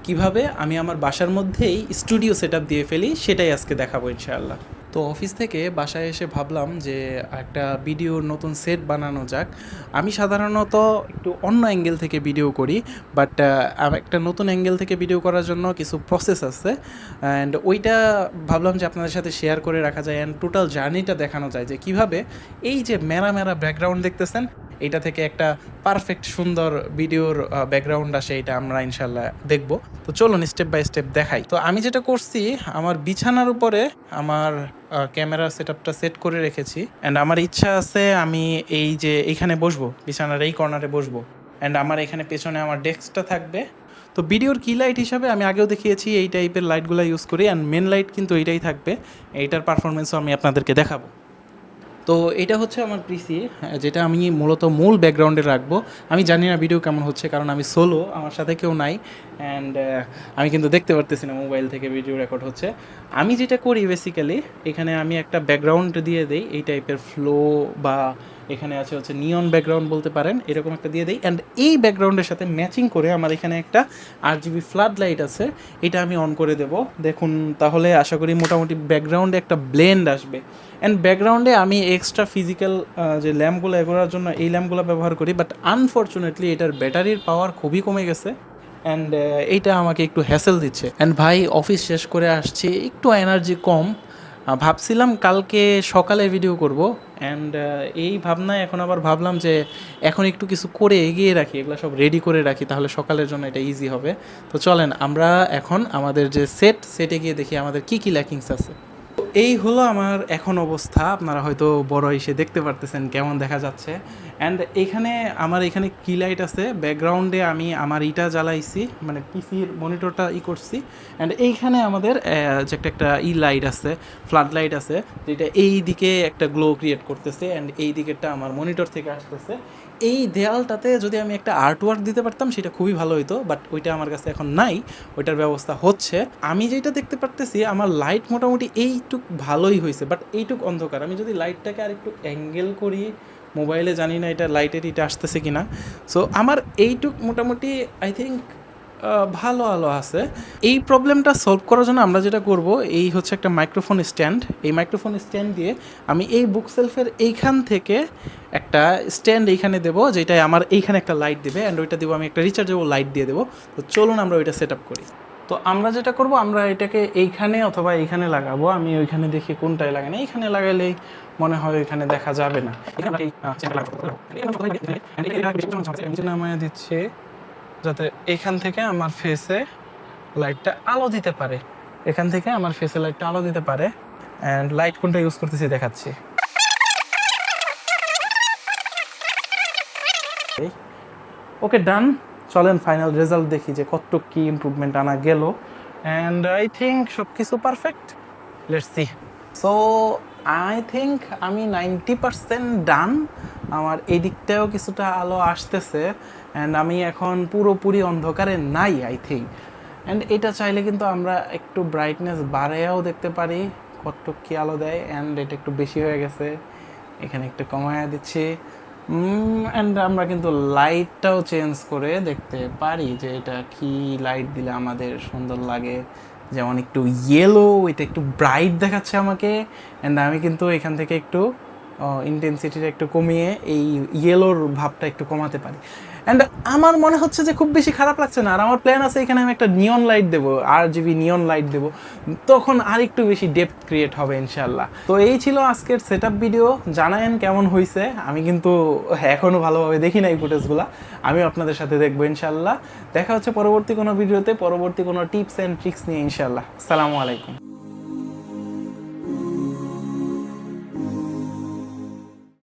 কিভাবে আমি আমার বাসার মধ্যেই স্টুডিও সেটআপ দিয়ে ফেলি সেটাই আজকে দেখাবো ইনশাআল্লাহ। তো অফিস থেকে বাসায় এসে ভাবলাম যে একটা ভিডিওর নতুন সেট বানানো যাক। আমি সাধারণত একটু অন্য অ্যাঙ্গেল থেকে ভিডিও করি, বাট একটা নতুন অ্যাঙ্গেল থেকে ভিডিও করার জন্য কিছু প্রসেস আছে, অ্যান্ড ওইটা ভাবলাম যে আপনাদের সাথে শেয়ার করে রাখা যায় অ্যান্ড টোটাল জার্নিটা দেখানো যায় যে কিভাবে এই যে মেরা মেরা ব্যাকগ্রাউন্ড দেখতেছেন এইটা থেকে একটা পারফেক্ট সুন্দর ভিডিওর ব্যাকগ্রাউন্ড আসে, এটা আমরা ইনশাল্লাহ দেখব। তো চলুন স্টেপ বাই স্টেপ দেখাই। তো আমি যেটা করছি, আমার বিছানার উপরে আমার ক্যামেরা সেটআপটা সেট করে রেখেছি, অ্যান্ড আমার ইচ্ছা আছে আমি এই যে এইখানে বসবো, বিছানার এই কর্নারে বসবো, অ্যান্ড আমার এখানে পেছনে আমার ডেস্কটা থাকবে। তো ভিডিওর কি লাইট হিসাবে আমি আগেও দেখিয়েছি এই টাইপের লাইটগুলো ইউজ করি, অ্যান্ড মেন লাইট কিন্তু এইটাই থাকবে। এইটার পারফরমেন্সও আমি আপনাদেরকে দেখাবো। তো এটা হচ্ছে আমার পিসি, যেটা আমি মূলত মূল ব্যাকগ্রাউন্ডে রাখবো। আমি জানি না ভিডিও কেমন হচ্ছে, কারণ আমি সোলো, আমার সাথে কেউ নাই, অ্যান্ড আমি কিন্তু দেখতে পারতেছি না মোবাইল থেকে ভিডিও রেকর্ড হচ্ছে। আমি যেটা করি বেসিক্যালি, এখানে আমি একটা ব্যাকগ্রাউন্ড দিয়ে দেই এই টাইপের ফ্লো, বা এখানে আছে হচ্ছে নিয়ন ব্যাকগ্রাউন্ড বলতে পারেন, এরকম একটা দিয়ে দেই। অ্যান্ড এই ব্যাকগ্রাউন্ডের সাথে ম্যাচিং করে আমার এখানে একটা RGB ফ্লাড লাইট আছে, এটা আমি অন করে দেব। দেখুন, তাহলে আশা করি মোটামুটি ব্যাকগ্রাউন্ডে একটা ব্লেন্ড আসবে। অ্যান্ড ব্যাকগ্রাউন্ডে আমি এক্সট্রা ফিজিক্যাল যে ল্যাম্পগুলো এগোনোর জন্য এই ল্যাম্পগুলো ব্যবহার করি, বাট আনফর্চুনেটলি এটার ব্যাটারির পাওয়ার খুবই কমে গেছে, অ্যান্ড এইটা আমাকে একটু হ্যাসেল দিচ্ছে। অ্যান্ড ভাই, অফিস শেষ করে আসছি, একটু এনার্জি কম, ভাবছিলাম কালকে সকালে ভিডিও করব, অ্যান্ড এই ভাবনায় এখন আবার ভাবলাম যে এখন একটু কিছু করে এগিয়ে রাখি, এগুলো সব রেডি করে রাখি, তাহলে সকালের জন্য এটা ইজি হবে। তো চলেন আমরা এখন আমাদের যে সেটে গিয়ে দেখি আমাদের কী কী ল্যাকিংস আছে। এই হলো আমার এখন অবস্থা, আপনারা হয়তো বড় এসে দেখতে পারতেছেন কেমন দেখা যাচ্ছে। অ্যান্ড আমার এখানে কি লাইট আছে, ব্যাকগ্রাউন্ডে আমি আমার ইটা জ্বালাইছি, মানে পিসির মনিটরটা করছি। অ্যান্ড এইখানে আমাদের যে একটা লাইট আছে, ফ্লাড লাইট আছে, যেটা এই দিকে একটা গ্লো ক্রিয়েট করতেছে, অ্যান্ড এই দিকেরটা আমার মনিটর থেকে আসতেছে। এই দেয়ালটাতে যদি আমি একটা আর্টওয়ার্ক দিতে পারতাম সেটা খুবই ভালো হতো, বাট ওইটা আমার কাছে এখন নাই, ওইটার ব্যবস্থা হচ্ছে। আমি যেটা দেখতে পারতেছি, আমার লাইট মোটামুটি এইটুক ভালোই হয়েছে, বাট এইটুক অন্ধকার। আমি যদি লাইটটাকে আর একটু অ্যাঙ্গেল করি, মোবাইলে জানি না এটা লাইটের এটা আসতেছে কি না। সো আমার এইটুক মোটামুটি আই থিঙ্ক ভালো আলো আছে। এই প্রবলেমটা সলভ করার জন্য আমরা যেটা করব, এই হচ্ছে একটা মাইক্রোফোন স্ট্যান্ড। এই মাইক্রোফোন স্ট্যান্ড দিয়ে আমি এই বুক সেলফের এইখান থেকে একটা স্ট্যান্ড এইখানে দেবো, যেটাই আমার এইখানে একটা লাইট দেবে, অ্যান্ড ওইটা দেবো আমি একটা রিচার্জেবল লাইট দিয়ে দেবো। তো চলুন আমরা ওইটা সেট আপ করি। তো আমরা যেটা করব, আমরা এটাকে এইখানে অথবা এইখানে লাগাবো। আমি ওইখানে দেখি কোনটায় লাগে না, এইখানে লাগালেই মনে হয় ওইখানে দেখা যাবে না। নামায় দিচ্ছি যাতে এখান থেকে আমার ফেসে লাইটটা আলো দিতে পারে, এখান থেকে আমার ফেসে লাইটটা আলো দিতে পারে। অ্যান্ড লাইট কোনটা ইউজ করতেছি দেখাচ্ছি। ওকে, ডান। চলেন ফাইনাল রেজাল্ট দেখি যে কতটুক কি ইমপ্রুভমেন্ট আনা গেল। অ্যান্ড আই থিঙ্ক সব কিছু perfect. Let's see. So I think আমি 90% ডান। আমার এই দিকটাও কিছুটা আলো আসতেছে, অ্যান্ড আমি এখন পুরোপুরি অন্ধকারে নাই আই থিঙ্ক। অ্যান্ড এটা চাইলে কিন্তু আমরা একটু ব্রাইটনেস বাড়াইয়াও দেখতে পারি কতটুক কি আলো দেয়। অ্যান্ড এটা একটু বেশি হয়ে গেছে, এখানে একটু কমায়া দিচ্ছি। অ্যান্ড আমরা কিন্তু লাইটটাও চেঞ্জ করে দেখতে পারি যে এটা কি লাইট দিলে আমাদের সুন্দর লাগে। যেমন একটু ইয়েলো, এটা একটু ব্রাইট দেখাচ্ছে আমাকে, অ্যান্ড আমি কিন্তু এখান থেকে একটু ইন্টেন্সিটিটা একটু কমিয়ে এই ইয়েলোর ভাবটা একটু কমাতে পারি। অ্যান্ড আমার মনে হচ্ছে যে খুব বেশি খারাপ লাগছে না। আর আমার প্ল্যান আছে এখানে আমি একটা নিয়ন লাইট দেবো, RGB নিয়ন লাইট দেবো, তখন আর একটু বেশি ডেপথ ক্রিয়েট হবে ইনশাল্লাহ। তো এই ছিল আজকের সেট আপ ভিডিও। জানায়েন কেমন হয়েছে। আমি কিন্তু এখনও ভালোভাবে দেখি না এই ফুটেজগুলো, আমিও আপনাদের সাথে দেখবো ইনশাল্লাহ। দেখা হচ্ছে পরবর্তী কোনো ভিডিওতে, পরবর্তী কোনো টিপস অ্যান্ড ট্রিক্স নিয়ে ইনশাল্লাহ। আসসালামু আলাইকুম।